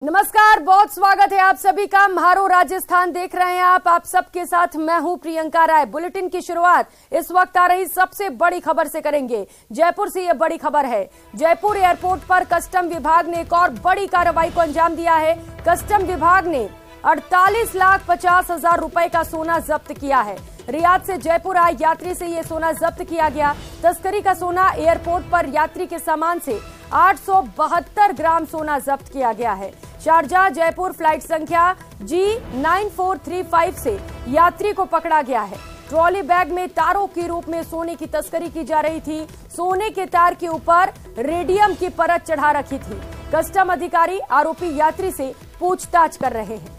नमस्कार, बहुत स्वागत है आप सभी का। म्हारो राजस्थान देख रहे हैं आप सबके साथ मैं हूं प्रियंका राय। बुलेटिन की शुरुआत इस वक्त आ रही सबसे बड़ी खबर से करेंगे। जयपुर से यह बड़ी खबर है। जयपुर एयरपोर्ट पर कस्टम विभाग ने एक और बड़ी कार्रवाई को अंजाम दिया है। कस्टम विभाग ने 48,50,000 रुपए का सोना जब्त किया है। रियाद से जयपुर आए यात्री से ये सोना जब्त किया गया। तस्करी का सोना एयरपोर्ट पर यात्री के सामान से 872 ग्राम सोना जब्त किया गया है। शारजाह जयपुर फ्लाइट संख्या G9435 से यात्री को पकड़ा गया है। ट्रॉली बैग में तारों के रूप में सोने की तस्करी की जा रही थी। सोने के तार के ऊपर रेडियम की परत चढ़ा रखी थी। कस्टम अधिकारी आरोपी यात्री से पूछताछ कर रहे हैं।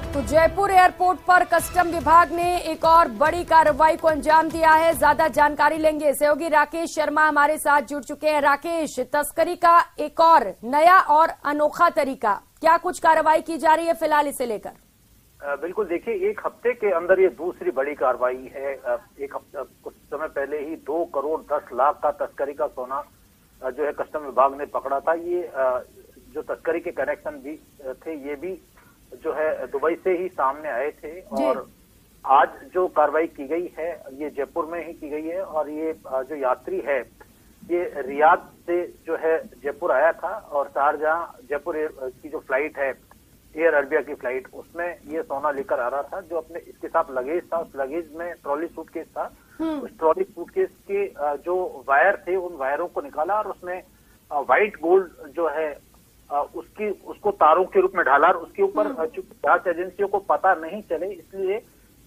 तो जयपुर एयरपोर्ट पर कस्टम विभाग ने एक और बड़ी कार्रवाई को अंजाम दिया है। ज्यादा जानकारी लेंगे, सहयोगी राकेश शर्मा हमारे साथ जुड़ चुके हैं। राकेश, तस्करी का एक और नया और अनोखा तरीका, क्या कुछ कार्रवाई की जा रही है फिलहाल इसे लेकर? बिल्कुल, देखिए, एक हफ्ते के अंदर ये दूसरी बड़ी कार्रवाई है। एक हफ्ता कुछ समय पहले ही 2 करोड़ 10 लाख का तस्करी का सोना जो है कस्टम विभाग ने पकड़ा था। ये जो तस्करी के कनेक्शन भी थे ये भी जो है दुबई से ही सामने आए थे। और आज जो कार्रवाई की गई है ये जयपुर में ही की गई है। और ये जो यात्री है ये रियाद से जो है जयपुर आया था और शारजाह जयपुर की जो फ्लाइट है एयर अरबिया की फ्लाइट, उसमें ये सोना लेकर आ रहा था। जो अपने इसके साथ लगेज था, उस लगेज में ट्रॉली सूटकेस था। उस ट्रॉली सूटकेस के जो वायर थे उन वायरों को निकाला और उसमें व्हाइट गोल्ड जो है उसको तारों के रूप में ढाला। और उसके ऊपर चूंकि जांच एजेंसियों को पता नहीं चले इसलिए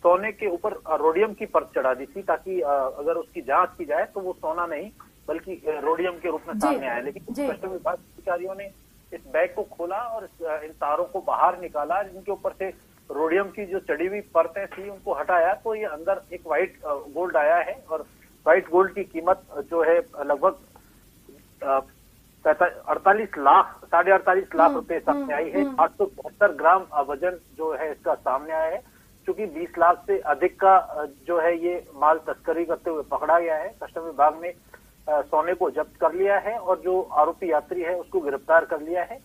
सोने के ऊपर रोडियम की परत चढ़ा दी थी, ताकि अगर उसकी जांच की जाए तो वो सोना नहीं बल्कि रोडियम के रूप में सामने आए। लेकिन कस्टम विभाग के अधिकारियों ने इस बैग को खोला और इन तारों को बाहर निकाला, जिनके ऊपर से रोडियम की जो चढ़ी हुई परतें थी उनको हटाया तो ये अंदर एक व्हाइट गोल्ड आया है। और व्हाइट गोल्ड की कीमत जो है लगभग 48 लाख 48.5 लाख रुपए सामने आई है। 872 ग्राम वजन जो है इसका सामने आया है। क्योंकि 20 लाख से अधिक का जो है ये माल तस्करी करते हुए पकड़ा गया है। कस्टम विभाग ने सोने को जब्त कर लिया है और जो आरोपी यात्री है उसको गिरफ्तार कर लिया है।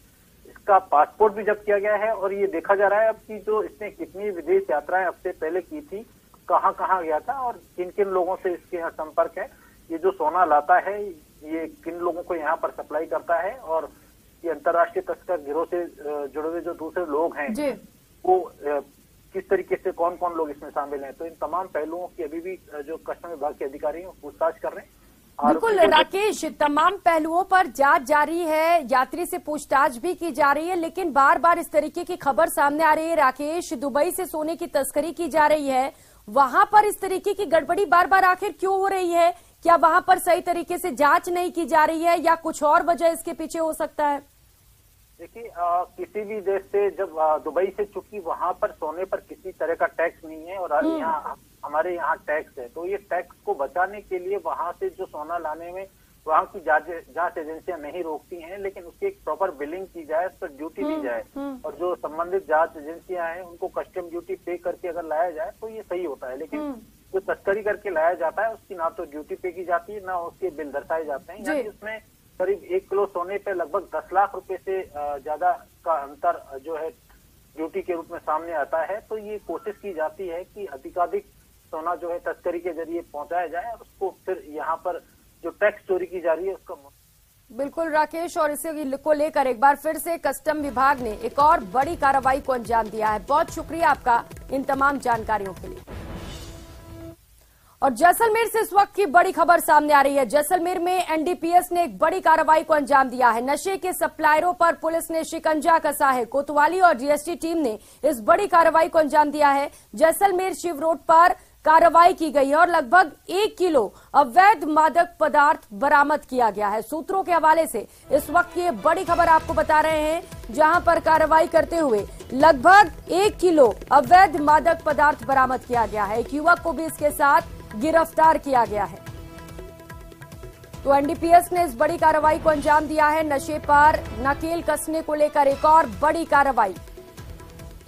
इसका पासपोर्ट भी जब्त किया गया है और ये देखा जा रहा है अब कि जो इसने कितनी विदेश यात्राएं हफ्ते पहले की थी, कहाँ कहाँ गया था और किन किन लोगों से इसके यहाँ संपर्क है। ये जो सोना लाता है ये किन लोगों को यहाँ पर सप्लाई करता है और ये अंतर्राष्ट्रीय तस्कर गिरोह से जुड़े हुए जो दूसरे लोग हैं वो किस तरीके से कौन कौन लोग इसमें शामिल हैं। तो इन तमाम पहलुओं की अभी भी जो कस्टम विभाग के अधिकारी हैं पूछताछ कर रहे हैं। बिल्कुल राकेश, तमाम पहलुओं पर जांच जारी है, यात्री से पूछताछ भी की जा रही है, लेकिन बार बार इस तरीके की खबर सामने आ रही है। राकेश, दुबई से सोने की तस्करी की जा रही है, वहां पर इस तरीके की गड़बड़ी बार बार आखिर क्यों हो रही है? क्या वहां पर सही तरीके से जांच नहीं की जा रही है या कुछ और वजह इसके पीछे हो सकता है? देखिए, किसी भी देश से जब दुबई से, चूंकि वहां पर सोने पर किसी तरह का टैक्स नहीं है और यहाँ हमारे यहाँ टैक्स है, तो ये टैक्स को बचाने के लिए वहां से जो सोना लाने में वहां की जांच एजेंसियां नहीं रोकती हैं, लेकिन उसकी एक प्रॉपर बिलिंग की जाए, उस पर ड्यूटी दी जाए और जो संबंधित जांच एजेंसियां हैं उनको कस्टम ड्यूटी पे करके अगर लाया जाए तो ये सही होता है। लेकिन जो तस्करी करके लाया जाता है उसकी ना तो ड्यूटी पे की जाती है ना उसके बिल दर्शाए जाते हैं। यानी उसमें करीब 1 किलो सोने पे लगभग 10 लाख रुपए से ज्यादा का अंतर जो है ड्यूटी के रूप में सामने आता है। तो ये कोशिश की जाती है कि अधिकाधिक सोना जो है तस्करी के जरिए पहुंचाया जाए और उसको फिर यहाँ पर जो टैक्स चोरी की जा रही है उसका। बिल्कुल राकेश, और इसे को लेकर एक बार फिर से कस्टम विभाग ने एक और बड़ी कार्रवाई को अंजाम दिया है। बहुत शुक्रिया आपका इन तमाम जानकारियों के लिए। और जैसलमेर से इस वक्त की बड़ी खबर सामने आ रही है। जैसलमेर में एनडीपीएस ने एक बड़ी कार्रवाई को अंजाम दिया है। नशे के सप्लायरों पर पुलिस ने शिकंजा कसा है। कोतवाली और जीएसटी टीम ने इस बड़ी कार्रवाई को अंजाम दिया है। जैसलमेर शिव रोड पर कार्रवाई की गई है और लगभग 1 किलो अवैध मादक पदार्थ बरामद किया गया है। सूत्रों के हवाले से इस वक्त की बड़ी खबर आपको बता रहे हैं, जहां पर कार्रवाई करते हुए लगभग 1 किलो अवैध मादक पदार्थ बरामद किया गया है। एक युवक को भी इसके साथ गिरफ्तार किया गया है। तो एनडीपीएस ने इस बड़ी कार्रवाई को अंजाम दिया है। नशे पर नकेल कसने को लेकर एक और बड़ी कार्रवाई,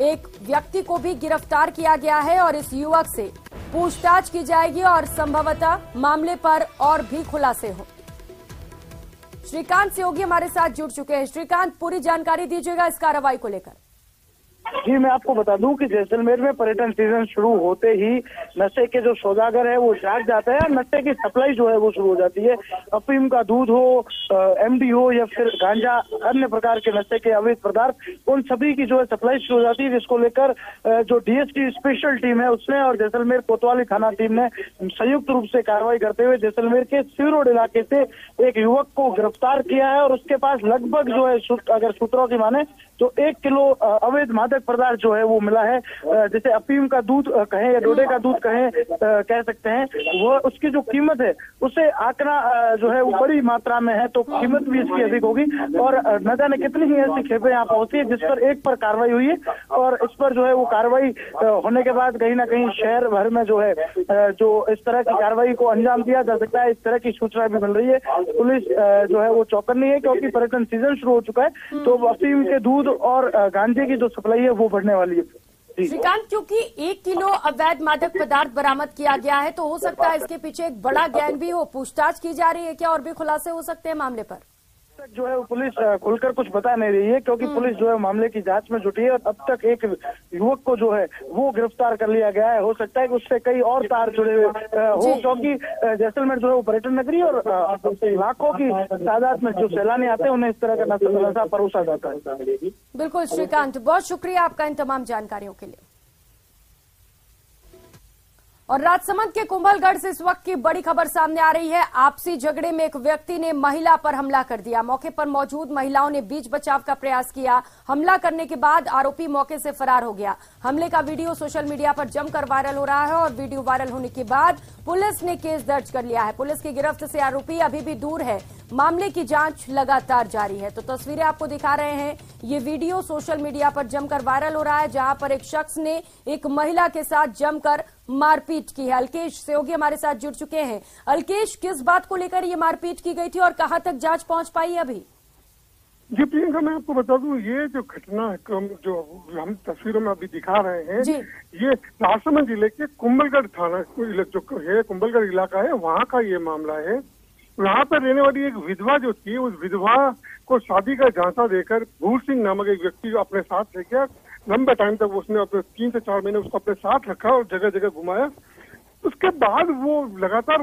एक व्यक्ति को भी गिरफ्तार किया गया है और इस युवक से पूछताछ की जाएगी और संभवतः मामले पर और भी खुलासे हों। श्रीकांत सहयोगी हमारे साथ जुड़ चुके हैं। श्रीकांत, पूरी जानकारी दीजिएगा इस कार्रवाई को लेकर। जी, मैं आपको बता दूं कि जैसलमेर में पर्यटन सीजन शुरू होते ही नशे के जो सौदागर है वो जाग जाते हैं और नशे की सप्लाई जो है वो शुरू हो जाती है। अफीम का दूध हो, एमडी हो या फिर गांजा, अन्य प्रकार के नशे के अवैध पदार्थ, उन सभी की जो है सप्लाई शुरू हो जाती है, जिसको लेकर जो डीएसटी स्पेशल टीम है उसने और जैसलमेर कोतवाली थाना टीम ने संयुक्त रूप से कार्रवाई करते हुए जैसलमेर के सिव रोड इलाके से एक युवक को गिरफ्तार किया है और उसके पास लगभग जो है, अगर सूत्रों की माने तो 1 किलो अवैध मादक पदार्थ जो है वो मिला है। जैसे अफीम का दूध कहें या डोडे का दूध कहें, कह सकते हैं, वो उसकी जो कीमत है उसे आंकड़ा जो है वो बड़ी मात्रा में है, तो कीमत भी इसकी अधिक होगी और न जाने कितनी ही ऐसी खेपें यहाँ पहुंची है जिस पर एक पर कार्रवाई हुई है और इस पर जो है वो कार्रवाई होने के बाद कहीं ना कहीं शहर भर में जो है जो इस तरह की कार्रवाई को अंजाम दिया जा सकता है, इस तरह की सूचना भी मिल रही है। पुलिस जो है वो चौकन्नी है क्योंकि पर्यटन सीजन शुरू हो चुका है, तो अफीम के दूध और गांजे की जो सप्लाई है वो बढ़ने वाली है। श्रीकांत, क्योंकि 1 किलो अवैध मादक पदार्थ बरामद किया गया है तो हो सकता है इसके पीछे एक बड़ा गैंग भी हो। पूछताछ की जा रही है क्या, और भी खुलासे हो सकते हैं मामले पर? जो है वो पुलिस खुलकर कुछ बता नहीं रही है क्योंकि पुलिस जो है मामले की जांच में जुटी है और अब तक एक युवक को जो है वो गिरफ्तार कर लिया गया है। हो सकता है कि उससे कई और तार जुड़े हुए हो, क्योंकि जैसलमेर जो है वो पर्यटन नगरी और लाखों की तादाद में जो सैलानी आते हैं उन्हें इस तरह का नशा परोसा जाता है। बिल्कुल श्रीकांत, बहुत शुक्रिया आपका इन तमाम जानकारियों के लिए। और राजसमंद के कुंभलगढ़ से इस वक्त की बड़ी खबर सामने आ रही है। आपसी झगड़े में एक व्यक्ति ने महिला पर हमला कर दिया। मौके पर मौजूद महिलाओं ने बीच बचाव का प्रयास किया। हमला करने के बाद आरोपी मौके से फरार हो गया। हमले का वीडियो सोशल मीडिया पर जमकर वायरल हो रहा है और वीडियो वायरल होने के बाद पुलिस ने केस दर्ज कर लिया है। पुलिस की गिरफ्त से आरोपी अभी भी दूर है। मामले की जांच लगातार जारी है। तो तस्वीरें आपको दिखा रहे हैं। ये वीडियो सोशल मीडिया पर जमकर वायरल हो रहा है, जहां पर एक शख्स ने एक महिला के साथ जमकर मारपीट की है। अल्केश सहयोगी हमारे साथ जुड़ चुके हैं। अल्केश, किस बात को लेकर ये मारपीट की गई थी और कहां तक जांच पहुंच पाई अभी? जी प्रियंका, मैं आपको बता दूं, ये जो घटना जो हम तस्वीरों में अभी दिखा रहे हैं, ये राजसमंद जिले के कुंभलगढ़ थाना जो है, कुंभलगढ़ इलाका है, वहाँ का ये मामला है। यहाँ पर रहने वाली एक विधवा जो थी, उस विधवा को शादी का झांसा देकर भूर सिंह नामक एक व्यक्ति को अपने साथ लेकर लंबे टाइम तक उसने अपने 3 से 4 महीने उसको अपने साथ रखा और जगह जगह घुमाया। उसके बाद वो लगातार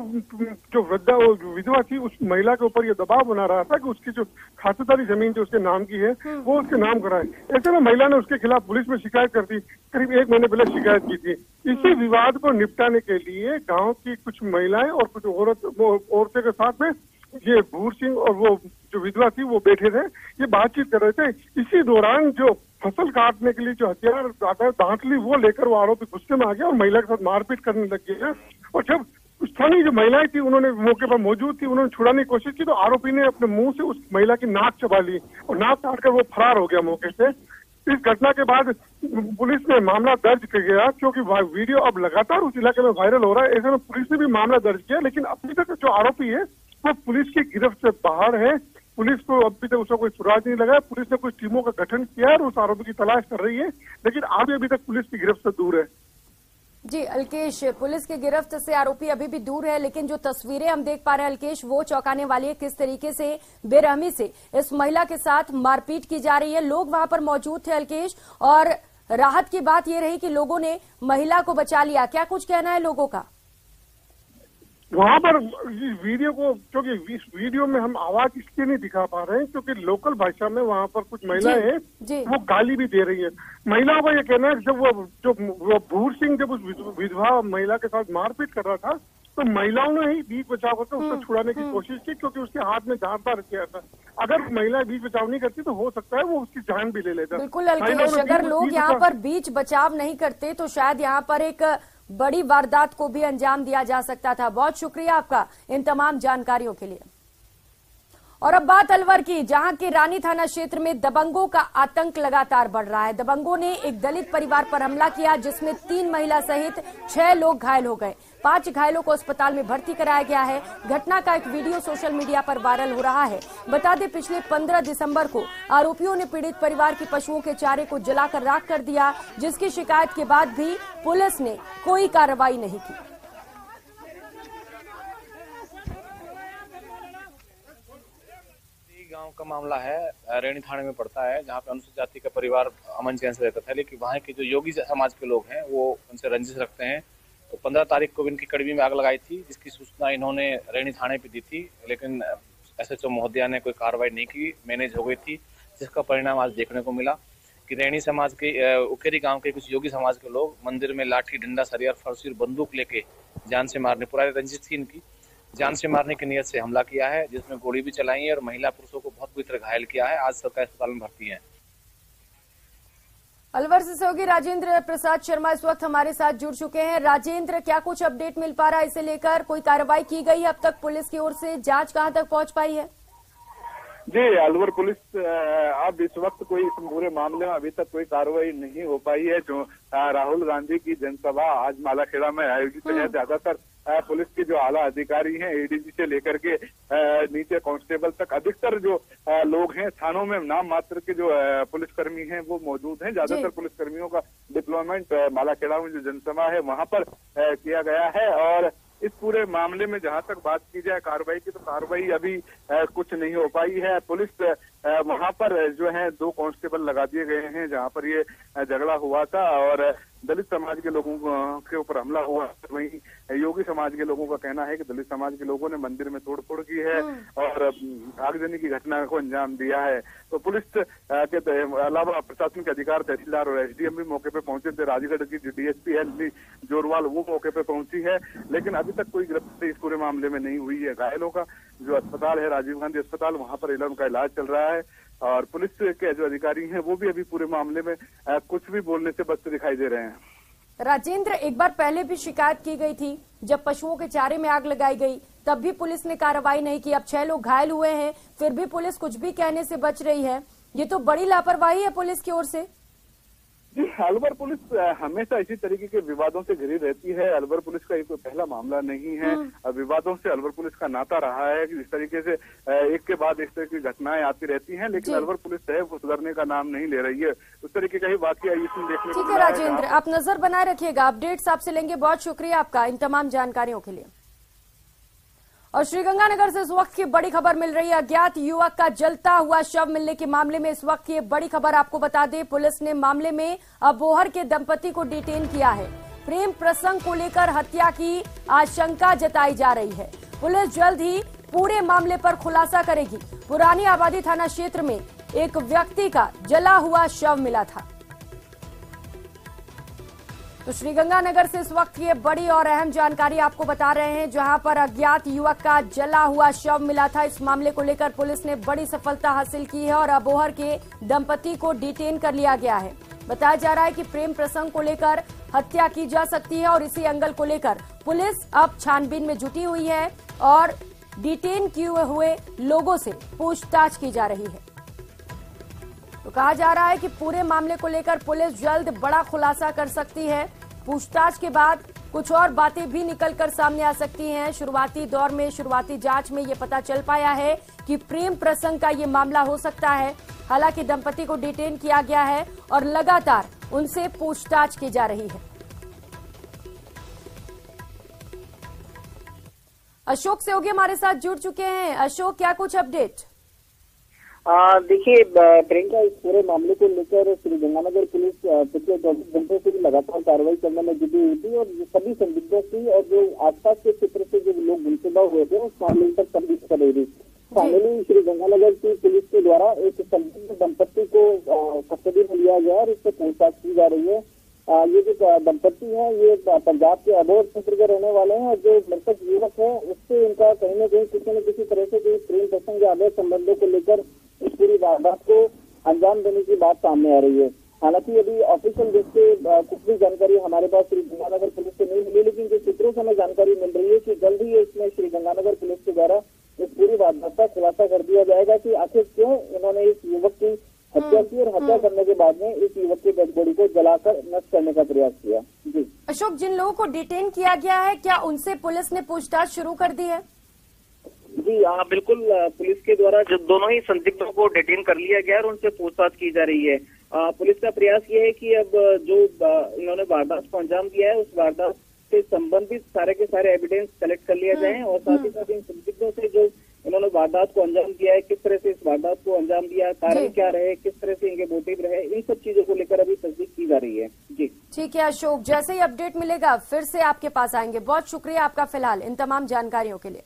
जो वृद्धा विधवा थी उस महिला के ऊपर ये दबाव बना रहा था कि उसकी जो खातेदारी जमीन जो उसके नाम की है वो उसके नाम कराए। ऐसे में महिला ने उसके खिलाफ पुलिस में शिकायत कर दी। करीब 1 महीने पहले शिकायत की थी। इसी विवाद को निपटाने के लिए गांव की कुछ महिलाएं और कुछ औरतें के साथ में ये भूर सिंह और वो जो विधवा थी वो बैठे थे, ये बातचीत कर रहे थे। इसी दौरान जो फसल काटने के लिए जो हथियार आता है दांतली, वो लेकर वो आरोपी गुस्से में आ गया और महिला के साथ मारपीट करने लग गया। और जब स्थानीय जो महिलाएं थी उन्होंने मौके पर मौजूद थी, उन्होंने छुड़ाने की कोशिश की तो आरोपी ने अपने मुंह से उस महिला की नाक चबा ली और नाक काटकर वो फरार हो गया मौके से। इस घटना के बाद पुलिस ने मामला दर्ज कर गया क्योंकि वीडियो अब लगातार उस इलाके में वायरल हो रहा है। ऐसे में पुलिस ने भी मामला दर्ज किया, लेकिन अभी तक जो आरोपी है वो पुलिस की गिरफ्त से बाहर है। पुलिस को अभी तक उसका कोई सुराग नहीं लगा। पुलिस ने कुछ टीमों का गठन किया और उस आरोपी की तलाश कर रही है, लेकिन अभी तक पुलिस की गिरफ्त से दूर है। जी अल्केश, पुलिस की गिरफ्त से आरोपी अभी भी दूर है, लेकिन जो तस्वीरें हम देख पा रहे हैं अल्केश, वो चौंकाने वाली है। किस तरीके से बेरहमी से इस महिला के साथ मारपीट की जा रही है। लोग वहां पर मौजूद थे अल्केश, और राहत की बात यह रही कि लोगों ने महिला को बचा लिया। क्या कुछ कहना है लोगों का? वहाँ पर इस वीडियो को, क्योंकि इस वीडियो में हम आवाज इसलिए नहीं दिखा पा रहे हैं क्योंकि लोकल भाषा में वहाँ पर कुछ महिलाएं हैं वो गाली भी दे रही है। महिलाओं का ये कहना है कि जब वो भूर सिंह जब उस विधवा महिला के साथ मारपीट कर रहा था तो महिलाओं ने ही बीच बचाव करके उसको छुड़ाने की कोशिश की, क्योंकि उसके हाथ में धारदार किया था। अगर महिला बीच बचाव नहीं करती तो हो सकता है वो उसकी जान भी ले लेता। बिल्कुल अल्केश, अगर लोग यहाँ पर बीच बचाव नहीं करते तो शायद यहाँ पर एक बड़ी वारदात को भी अंजाम दिया जा सकता था। बहुत शुक्रिया आपका इन तमाम जानकारियों के लिए। और अब बात अलवर की, जहां के रानी थाना क्षेत्र में दबंगों का आतंक लगातार बढ़ रहा है। दबंगों ने एक दलित परिवार पर हमला किया, जिसमें 3 महिला सहित 6 लोग घायल हो गए। 5 घायलों को अस्पताल में भर्ती कराया गया है। घटना का एक वीडियो सोशल मीडिया पर वायरल हो रहा है। बता दें, पिछले 15 दिसंबर को आरोपियों ने पीड़ित परिवार के पशुओं के चारे को जलाकर राख कर दिया, जिसकी शिकायत के बाद भी पुलिस ने कोई कार्रवाई नहीं की। गांव का मामला है, रैणी थाने में पड़ता है, जहां पे अनुसूचित जाति का परिवार अमन चैन से रहता था, लेकिन वहां के जो योगी समाज के लोग हैं वो उनसे रंजिश रखते हैं। तो 15 तारीख को इनकी कड़वी में आग लगाई थी, जिसकी सूचना इन्होंने रैणी थाने पे दी थी, लेकिन SHO महोदया ने कोई कार्रवाई नहीं की, मैनेज हो गई थी, जिसका परिणाम आज देखने को मिला कि रैणी समाज के उकेरी गाँव के कुछ योगी समाज के लोग मंदिर में लाठी, डंडा, सरिया, फरसी और बंदूक लेके जान से मारने, पुरानी रंजिश थी इनकी, जान से मारने की नियत से हमला किया है, जिसमें गोली भी चलाई है और महिला पुरुषों को बहुत बुरी तरह घायल किया है। आज सरकारी अस्पताल में भर्ती है। अलवर से सहयोगी राजेंद्र प्रसाद शर्मा इस वक्त हमारे साथ जुड़ चुके हैं। राजेंद्र, क्या कुछ अपडेट मिल पा रहा है इसे लेकर? कोई कार्रवाई की गई अब तक पुलिस की ओर से? जांच कहां तक पहुंच पाई है? जी, अलवर पुलिस अब इस वक्त कोई इस पूरे मामले में अभी तक कोई कार्रवाई नहीं हो पाई है। जो राहुल गांधी की जनसभा आज मालाखेड़ा में आयोजित है, ज्यादातर पुलिस के जो आला अधिकारी हैं, ADG से लेकर के नीचे कांस्टेबल तक, अधिकतर जो लोग हैं थानों में नाम मात्र के जो पुलिसकर्मी हैं वो मौजूद हैं। ज्यादातर पुलिसकर्मियों का डिप्लॉयमेंट मालाखेड़ा में जो जनसभा है वहां पर किया गया है। और इस पूरे मामले में जहां तक बात की जाए कार्रवाई की, तो कार्रवाई अभी कुछ नहीं हो पाई है। पुलिस वहां पर जो है 2 कांस्टेबल लगा दिए गए हैं जहां पर ये झगड़ा हुआ था और दलित समाज के लोगों के ऊपर हमला हुआ। वहीं योगी समाज के लोगों का कहना है कि दलित समाज के लोगों ने मंदिर में तोड़फोड़ की है और आगजनी की घटना को अंजाम दिया है। तो पुलिस के अलावा प्रशासनिक अधिकारी, तहसीलदार और SDM भी मौके पे पहुंचे थे। राजगढ़ की जो DSP है जोरवाल, वो मौके पे पहुंची है, लेकिन अभी तक कोई गिरफ्तारी इस पूरे मामले में नहीं हुई है। घायलों का जो अस्पताल है राजीव गांधी अस्पताल, वहां पर उनका इलाज चल रहा है और पुलिस के जो अधिकारी हैं वो भी अभी पूरे मामले में कुछ भी बोलने से बचते दिखाई दे रहे हैं। राजेंद्र, एक बार पहले भी शिकायत की गई थी, जब पशुओं के चारे में आग लगाई गई तब भी पुलिस ने कार्रवाई नहीं की। अब 6 लोग घायल हुए हैं, फिर भी पुलिस कुछ भी कहने से बच रही है। ये तो बड़ी लापरवाही है पुलिस की ओर से। जी, अलवर पुलिस हमेशा इसी तरीके के विवादों से घिरी रहती है। अलवर पुलिस का ये कोई पहला मामला नहीं है। विवादों से अलवर पुलिस का नाता रहा है कि इस तरीके से एक के बाद इस तरह की घटनाएं आती रहती हैं, लेकिन अलवर पुलिस है वो सुधरने का नाम नहीं ले रही है। उस तरीके का ही वाकया इसमें देखने को ठीक है राजेंद्र, आप नजर बनाए रखिएगा, अपडेट्स आपसे लेंगे। बहुत शुक्रिया आपका इन तमाम जानकारियों के लिए। और श्रीगंगानगर से इस वक्त की बड़ी खबर मिल रही है। अज्ञात युवक का जलता हुआ शव मिलने के मामले में इस वक्त की बड़ी खबर आपको बता दें, पुलिस ने मामले में अबोहर के दंपति को डिटेन किया है। प्रेम प्रसंग को लेकर हत्या की आशंका जताई जा रही है। पुलिस जल्द ही पूरे मामले पर खुलासा करेगी। पुरानी आबादी थाना क्षेत्र में एक व्यक्ति का जला हुआ शव मिला था। तो श्रीगंगानगर से इस वक्त ये बड़ी और अहम जानकारी आपको बता रहे हैं, जहां पर अज्ञात युवक का जला हुआ शव मिला था। इस मामले को लेकर पुलिस ने बड़ी सफलता हासिल की है और अबोहर के दंपति को डिटेन कर लिया गया है। बताया जा रहा है कि प्रेम प्रसंग को लेकर हत्या की जा सकती है और इसी एंगल को लेकर पुलिस अब छानबीन में जुटी हुई है और डिटेन किए हुए लोगों से पूछताछ की जा रही है। तो कहा जा रहा है कि पूरे मामले को लेकर पुलिस जल्द बड़ा खुलासा कर सकती है। पूछताछ के बाद कुछ और बातें भी निकलकर सामने आ सकती हैं। शुरुआती दौर में, शुरुआती जांच में ये पता चल पाया है कि प्रेम प्रसंग का ये मामला हो सकता है। हालांकि दंपति को डिटेन किया गया है और लगातार उनसे पूछताछ की जा रही है। अशोक सहयोगी हमारे साथ जुड़ चुके हैं। अशोक, क्या कुछ अपडेट? देखिए प्रियंका, इस पूरे मामले को लेकर श्रीगंगानगर पुलिस पिछले 24 घंटे से लगातार कार्रवाई करने में जुटी हुई थी और सभी संदिग्धों की और जो आसपास के क्षेत्र से जो लोग गुमशुदा हुए थे उस मामले पर तफ्तीश कर रही थी। फाइनली श्रीगंगानगर की पुलिस के द्वारा एक संदिग्ध दंपति को कस्टडी में लिया गया और इससे पूछताछ की जा रही है। ये जो दंपति है ये पंजाब के अबोहर क्षेत्र के रहने वाले हैं और जो मृतक युवक है उससे इनका कहीं न कहीं किसी न किसी तरह से कोई प्रेम प्रसंग या अवैध संबंधों को लेकर इस पूरी वारदात को अंजाम देने की बात सामने आ रही है। हालांकि अभी ऑफिशियल रूप से कुछ भी जानकारी हमारे पास श्री गंगानगर पुलिस से नहीं मिली, लेकिन जो सूत्रों से हमें जानकारी मिल रही है कि जल्द ही इसमें श्री गंगानगर पुलिस के द्वारा इस पूरी वारदात का खुलासा कर दिया जाएगा कि आखिर क्यों इन्होंने इस युवक की हत्या की और हत्या करने के बाद में इस युवक की डेड बॉडी को जलाकर नष्ट करने का प्रयास किया। जी अशोक, जिन लोगों को डिटेन किया गया है, क्या उनसे पुलिस ने पूछताछ शुरू कर दी है? जी हाँ, बिल्कुल। पुलिस के द्वारा जो दोनों ही संदिग्धों को डिटेन कर लिया गया और उनसे पूछताछ की जा रही है। पुलिस का प्रयास ये है कि अब जो इन्होंने वारदात को अंजाम दिया है उस वारदात से संबंधित सारे के सारे एविडेंस कलेक्ट कर लिया जाए और साथ ही साथ इन संदिग्धों से जो इन्होंने वारदात को अंजाम दिया है, किस तरह से इस वारदात को अंजाम दिया, कारण क्या रहे, किस तरह से इनके मोटिव रहे, इन सब चीजों को लेकर अभी तस्दीक की जा रही है। जी ठीक है अशोक, जैसे ही अपडेट मिलेगा फिर से आपके पास आएंगे। बहुत शुक्रिया आपका फिलहाल इन तमाम जानकारियों के लिए।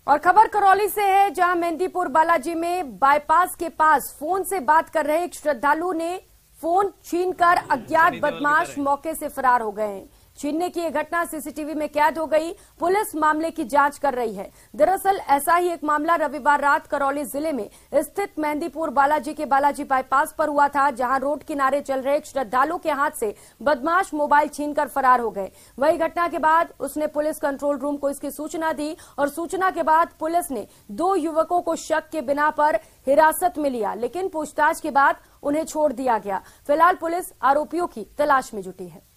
और खबर करौली से है, जहां मेहंदीपुर बालाजी में बाईपास के पास फोन से बात कर रहे एक श्रद्धालु ने फोन छीनकर अज्ञात बदमाश मौके से फरार हो गए हैं। छीनने की यह घटना सीसीटीवी में कैद हो गई। पुलिस मामले की जांच कर रही है। दरअसल ऐसा ही एक मामला रविवार रात करौली जिले में स्थित मेहंदीपुर बालाजी के बालाजी बाईपास पर हुआ था, जहां रोड किनारे चल रहे एक श्रद्धालु के हाथ से बदमाश मोबाइल छीनकर फरार हो गए। वही घटना के बाद उसने पुलिस कंट्रोल रूम को इसकी सूचना दी और सूचना के बाद पुलिस ने 2 युवकों को शक के बिना पर हिरासत में लिया, लेकिन पूछताछ के बाद उन्हें छोड़ दिया गया। फिलहाल पुलिस आरोपियों की तलाश में जुटी है।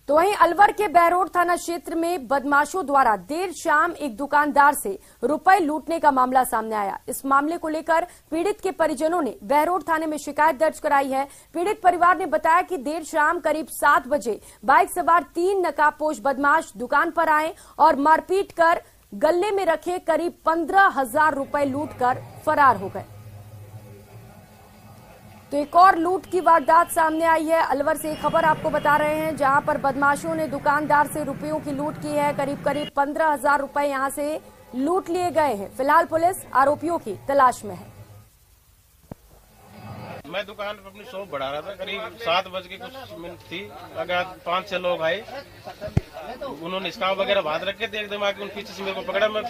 तो वहीं अलवर के बहरोड थाना क्षेत्र में बदमाशों द्वारा देर शाम एक दुकानदार से रुपए लूटने का मामला सामने आया। इस मामले को लेकर पीड़ित के परिजनों ने बहरोड थाने में शिकायत दर्ज कराई है। पीड़ित परिवार ने बताया कि देर शाम करीब 7 बजे बाइक सवार 3 नकाबपोश बदमाश दुकान पर आए और मारपीट कर गले में रखे करीब 15,000 रुपए लूट कर फरार हो गए। तो एक और लूट की वारदात सामने आई है। अलवर से एक खबर आपको बता रहे हैं, जहां पर बदमाशों ने दुकानदार से रुपयों की लूट की है। करीब 15,000 रुपए यहां से लूट लिए गए हैं। फिलहाल पुलिस आरोपियों की तलाश में है। मैं दुकान पर अपनी शॉप बढ़ा रहा था, करीब 7 बज के कुछ मिनट थी। अगर 5-6 लोग आए, उन्होंने स्काफ वगैरह बांध रखे थे एकदम आके, उन पीछे से मेरे को पकड़ा। मैं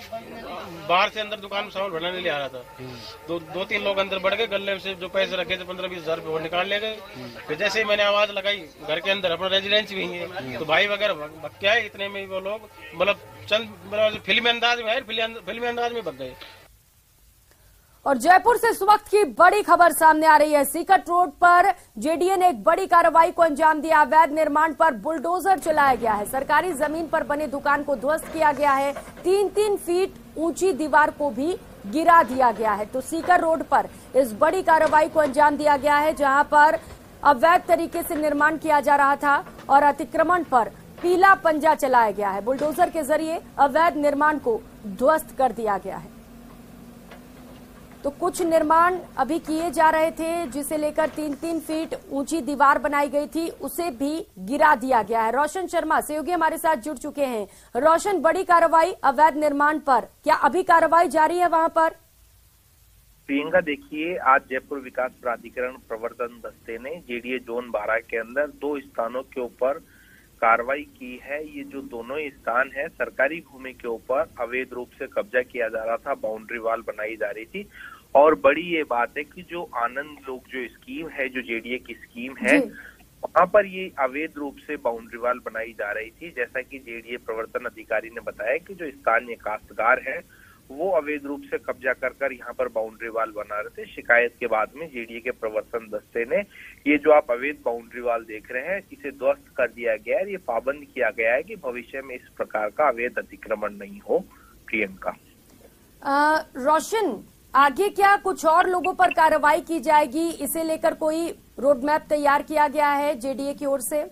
बाहर से अंदर दुकान में सामान भरने ले आ रहा था। 2-3 लोग अंदर बढ़ गए, गले से जो पैसे रखे थे 15-20 हजार रुपये वो निकाल ले गए। फिर जैसे ही मैंने आवाज लगाई, घर के अंदर अपना रेजिडेंस भी है, तो भाई वगैरह भग के आए। इतने में वो लोग मतलब फिल्मी अंदाज में भग गए। और जयपुर से इस वक्त की बड़ी खबर सामने आ रही है। सीकट रोड पर जेडीए ने एक बड़ी कार्रवाई को अंजाम दिया। अवैध निर्माण पर बुलडोजर चलाया गया है। सरकारी जमीन पर बने दुकान को ध्वस्त किया गया है। 3-3 फीट ऊंची दीवार को भी गिरा दिया गया है। तो सीकर रोड पर इस बड़ी कार्रवाई को अंजाम दिया गया है, जहां पर अवैध तरीके से निर्माण किया जा रहा था और अतिक्रमण पर पीला पंजा चलाया गया है। बुलडोजर के जरिए अवैध निर्माण को ध्वस्त कर दिया गया है। तो कुछ निर्माण अभी किए जा रहे थे, जिसे लेकर 3-3 फीट ऊंची दीवार बनाई गई थी, उसे भी गिरा दिया गया है। रोशन शर्मा सहयोगी हमारे साथ जुड़ चुके हैं। रोशन, बड़ी कार्रवाई अवैध निर्माण पर, क्या अभी कार्रवाई जारी है वहां पर? प्रियंका, देखिए, आज जयपुर विकास प्राधिकरण प्रवर्तन दस्ते ने जेडीए जोन 12 के अंदर 2 स्थानों के ऊपर कार्रवाई की है। ये जो दोनों ही स्थान है, सरकारी भूमि के ऊपर अवैध रूप से कब्जा किया जा रहा था, बाउंड्री वॉल बनाई जा रही थी। और बड़ी ये बात है कि जो आनंद लोक जो स्कीम है, जो जेडीए की स्कीम है, वहां पर ये अवैध रूप से बाउंड्री वॉल बनाई जा रही थी। जैसा कि जेडीए प्रवर्तन अधिकारी ने बताया कि जो स्थानीय काश्तकार है वो अवैध रूप से कब्जा कर यहाँ पर बाउंड्री वॉल बना रहे थे। शिकायत के बाद में जेडीए के प्रवर्तन दस्ते ने ये जो आप अवैध बाउंड्री वॉल देख रहे हैं, इसे ध्वस्त कर दिया गया है। ये पाबंद किया गया है कि भविष्य में इस प्रकार का अवैध अतिक्रमण नहीं हो। प्रियंका, रोशन, आगे क्या कुछ और लोगों पर कार्रवाई की जाएगी? इसे लेकर कोई रोड मैप तैयार किया गया है जेडीए की ओर से?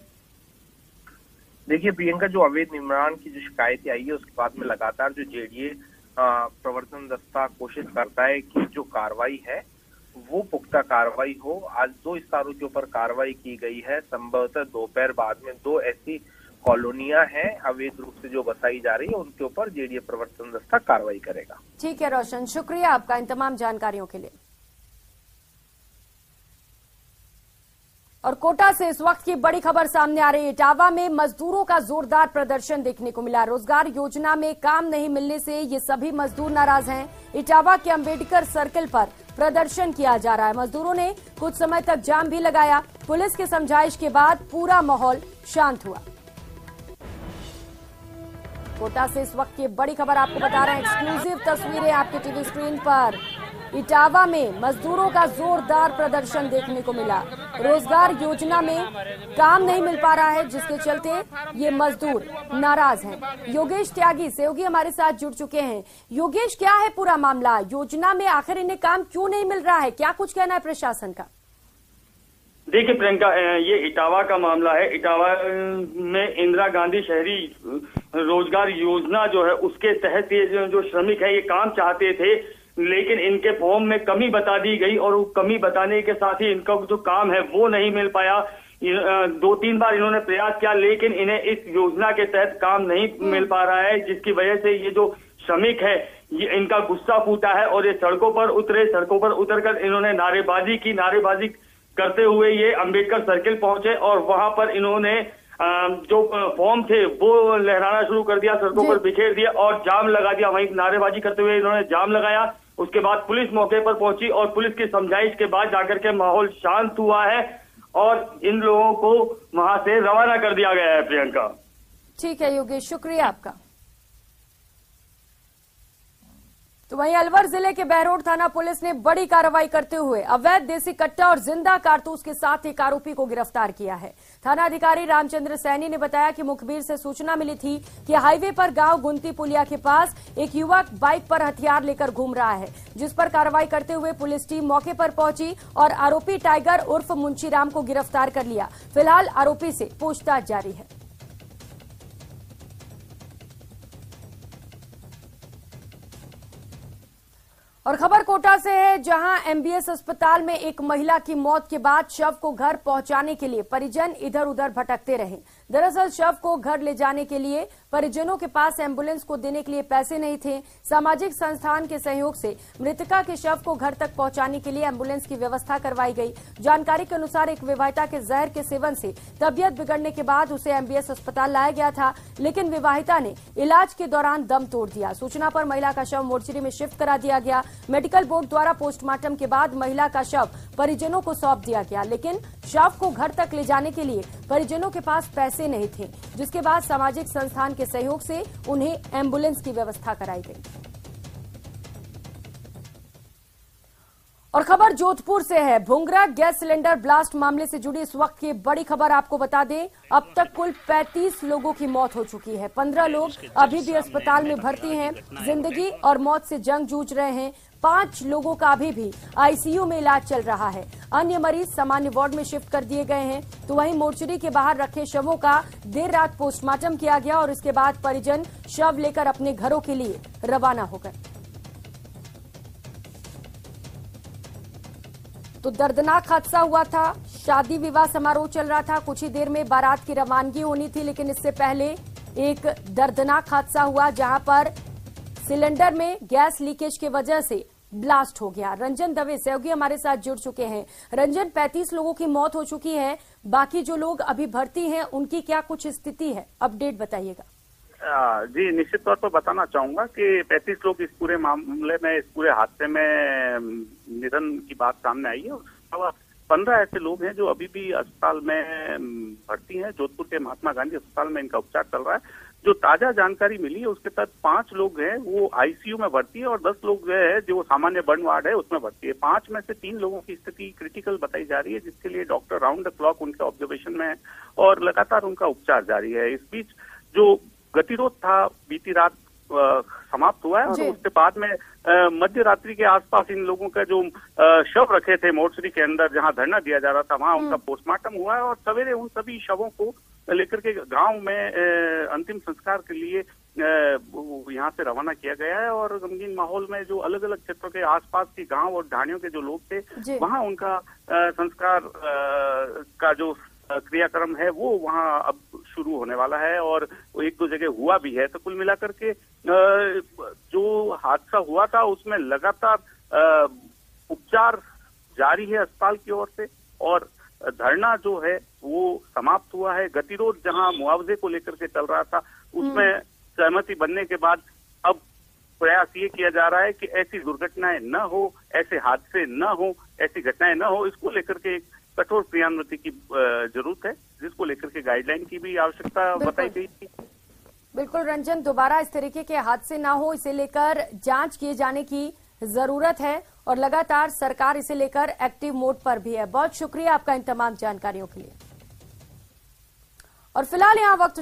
देखिए प्रियंका, जो अवैध निर्माण की जो शिकायतें आई है, उसके बाद में लगातार जो जेडीए प्रवर्तन दस्ता कोशिश करता है कि जो कार्रवाई है वो पुख्ता कार्रवाई हो। आज 2 स्थानों के ऊपर कार्रवाई की गई है। संभवतः दोपहर बाद में 2 ऐसी कॉलोनियां हैं अवैध रूप से जो बसाई जा रही है, उनके ऊपर जेडीए प्रवर्तन दस्ता कार्रवाई करेगा। ठीक है रोशन, शुक्रिया आपका इन तमाम जानकारियों के लिए। और कोटा से इस वक्त की बड़ी खबर सामने आ रही है। इटावा में मजदूरों का जोरदार प्रदर्शन देखने को मिला। रोजगार योजना में काम नहीं मिलने से ये सभी मजदूर नाराज हैं। इटावा के अंबेडकर सर्किल पर प्रदर्शन किया जा रहा है। मजदूरों ने कुछ समय तक जाम भी लगाया। पुलिस के समझाइश के बाद पूरा माहौल शांत हुआ। कोटा से इस वक्त की बड़ी खबर आपको बता रहे हैं। एक्सक्लूसिव तस्वीरें आपके टीवी स्क्रीन पर। इटावा में मजदूरों का जोरदार प्रदर्शन देखने को मिला। रोजगार योजना में काम नहीं मिल पा रहा है, जिसके चलते ये मजदूर नाराज हैं। योगेश त्यागी सहयोगी हमारे साथ जुड़ चुके हैं। योगेश, क्या है पूरा मामला? योजना में आखिर इन्हें काम क्यों नहीं मिल रहा है? क्या कुछ कहना है प्रशासन का? देखिए प्रियंका, ये इटावा का मामला है। इटावा में इंदिरा गांधी शहरी रोजगार योजना जो है उसके तहत ये जो श्रमिक है ये काम चाहते थे, लेकिन इनके फॉर्म में कमी बता दी गई और वो कमी बताने के साथ ही इनका जो काम है वो नहीं मिल पाया। 2-3 बार इन्होंने प्रयास किया, लेकिन इन्हें इस योजना के तहत काम नहीं मिल पा रहा है, जिसकी वजह से ये जो श्रमिक है ये इनका गुस्सा फूटा है और ये सड़कों पर उतरे। सड़कों पर उतरकर इन्होंने नारेबाजी की। नारेबाजी करते हुए ये अंबेडकर सर्किल पहुंचे और वहां पर इन्होंने जो फॉर्म थे वो लहराना शुरू कर दिया, सड़कों पर बिखेर दिया और जाम लगा दिया। वहीं नारेबाजी करते हुए इन्होंने जाम लगाया। उसके बाद पुलिस मौके पर पहुंची और पुलिस की समझाइश के बाद जाकर के माहौल शांत हुआ है और इन लोगों को वहां से रवाना कर दिया गया है। प्रियंका, ठीक है योगेश, शुक्रिया आपका। तो वहीं अलवर जिले के बहरोड थाना पुलिस ने बड़ी कार्रवाई करते हुए अवैध देसी कट्टा और जिंदा कारतूस के साथ एक आरोपी को गिरफ्तार किया है। थाना अधिकारी रामचंद्र सैनी ने बताया कि मुखबिर से सूचना मिली थी कि हाईवे पर गांव गुंती पुलिया के पास एक युवक बाइक पर हथियार लेकर घूम रहा है, जिस पर कार्रवाई करते हुए पुलिस टीम मौके पर पहुंची और आरोपी टाइगर उर्फ मुंशीराम को गिरफ्तार कर लिया। फिलहाल आरोपी से पूछताछ जारी है। और खबर कोटा से है, जहां एमबीएस अस्पताल में एक महिला की मौत के बाद शव को घर पहुंचाने के लिए परिजन इधर उधर भटकते रहे। दरअसल शव को घर ले जाने के लिए परिजनों के पास एम्बुलेंस को देने के लिए पैसे नहीं थे। सामाजिक संस्थान के सहयोग से मृतका के शव को घर तक पहुंचाने के लिए एम्बुलेंस की व्यवस्था करवाई गई। जानकारी के अनुसार एक विवाहिता के जहर के सेवन से तबियत बिगड़ने के बाद उसे एमबीएस अस्पताल लाया गया था, लेकिन विवाहिता ने इलाज के दौरान दम तोड़ दिया। सूचना पर महिला का शव मोर्चरी में शिफ्ट करा दिया गया। मेडिकल बोर्ड द्वारा पोस्टमार्टम के बाद महिला का शव परिजनों को सौंप दिया गया, लेकिन शव को घर तक ले जाने के लिए परिजनों के पास पैसे नहीं थे, जिसके बाद सामाजिक संस्थान के सहयोग से उन्हें एम्बुलेंस की व्यवस्था कराई गई। और खबर जोधपुर से है। भुंगरा गैस सिलेंडर ब्लास्ट मामले से जुड़ी इस वक्त की बड़ी खबर आपको बता दें। अब तक कुल 35 लोगों की मौत हो चुकी है। 15 लोग अभी भी अस्पताल में भर्ती हैं, जिंदगी और मौत से जंग जूझ रहे हैं। 5 लोगों का अभी भी आईसीयू में इलाज चल रहा है। अन्य मरीज सामान्य वार्ड में शिफ्ट कर दिए गए हैं। तो वहीं मोर्चरी के बाहर रखे शवों का देर रात पोस्टमार्टम किया गया और इसके बाद परिजन शव लेकर अपने घरों के लिए रवाना हो गए। तो दर्दनाक हादसा हुआ था। शादी विवाह समारोह चल रहा था। कुछ ही देर में बारात की रवानगी होनी थी, लेकिन इससे पहले एक दर्दनाक हादसा हुआ, जहां पर सिलेंडर में गैस लीकेज की वजह से ब्लास्ट हो गया। रंजन दवे सहयोगी हमारे साथ जुड़ चुके हैं। रंजन, 35 लोगों की मौत हो चुकी है, बाकी जो लोग अभी भर्ती हैं उनकी क्या कुछ स्थिति है? अपडेट बताइएगा। जी, निश्चित तौर पर बताना चाहूंगा कि 35 लोग इस पूरे मामले में, इस पूरे हादसे में निधन की बात सामने आई है। उसके अलावा 15 ऐसे लोग हैं जो अभी भी अस्पताल में भर्ती हैं। जोधपुर के महात्मा गांधी अस्पताल में इनका उपचार चल रहा है। जो ताजा जानकारी मिली है उसके तहत 5 लोग हैं वो आईसीयू में भर्ती है और 10 लोग जो है जो सामान्य बर्न वार्ड है उसमें भर्ती है। 5 में से 3 लोगों की स्थिति क्रिटिकल बताई जा रही है, जिसके लिए डॉक्टर राउंड द क्लॉक उनके ऑब्जर्वेशन में है और लगातार उनका उपचार जारी है। इस बीच जो गतिरोध था बीती रात समाप्त हुआ है और उसके बाद में मध्य रात्रि के आसपास इन लोगों का जो शव रखे थे मोर्चरी के अंदर जहां धरना दिया जा रहा था, वहां उनका पोस्टमार्टम हुआ है और सवेरे उन सभी शवों को लेकर के गांव में अंतिम संस्कार के लिए यहाँ से रवाना किया गया है। और गमगीन माहौल में जो अलग अलग क्षेत्रों के आसपास के गांव और ढाणियों के जो लोग थे वहां उनका संस्कार का जो क्रियाक्रम है वो वहां अब शुरू होने वाला है और 1-2 जगह हुआ भी है। तो कुल मिलाकर के जो हादसा हुआ था उसमें लगातार उपचार जारी है अस्पताल की ओर से और धरना जो है वो समाप्त हुआ है। गतिरोध जहां मुआवजे को लेकर के चल रहा था उसमें सहमति बनने के बाद अब प्रयास ये किया जा रहा है कि ऐसी दुर्घटनाएं न हो, ऐसे हादसे न हो, ऐसी घटनाएं न हो, इसको लेकर के एक कठोर क्रियान्विति की जरूरत है, जिसको लेकर के गाइडलाइन की भी आवश्यकता बताई गई थी। बिल्कुल रंजन, दोबारा इस तरीके के हादसे ना हो इसे लेकर जांच किए जाने की जरूरत है और लगातार सरकार इसे लेकर एक्टिव मोड पर भी है। बहुत शुक्रिया आपका इन तमाम जानकारियों के लिए। और फिलहाल यहाँ वक्त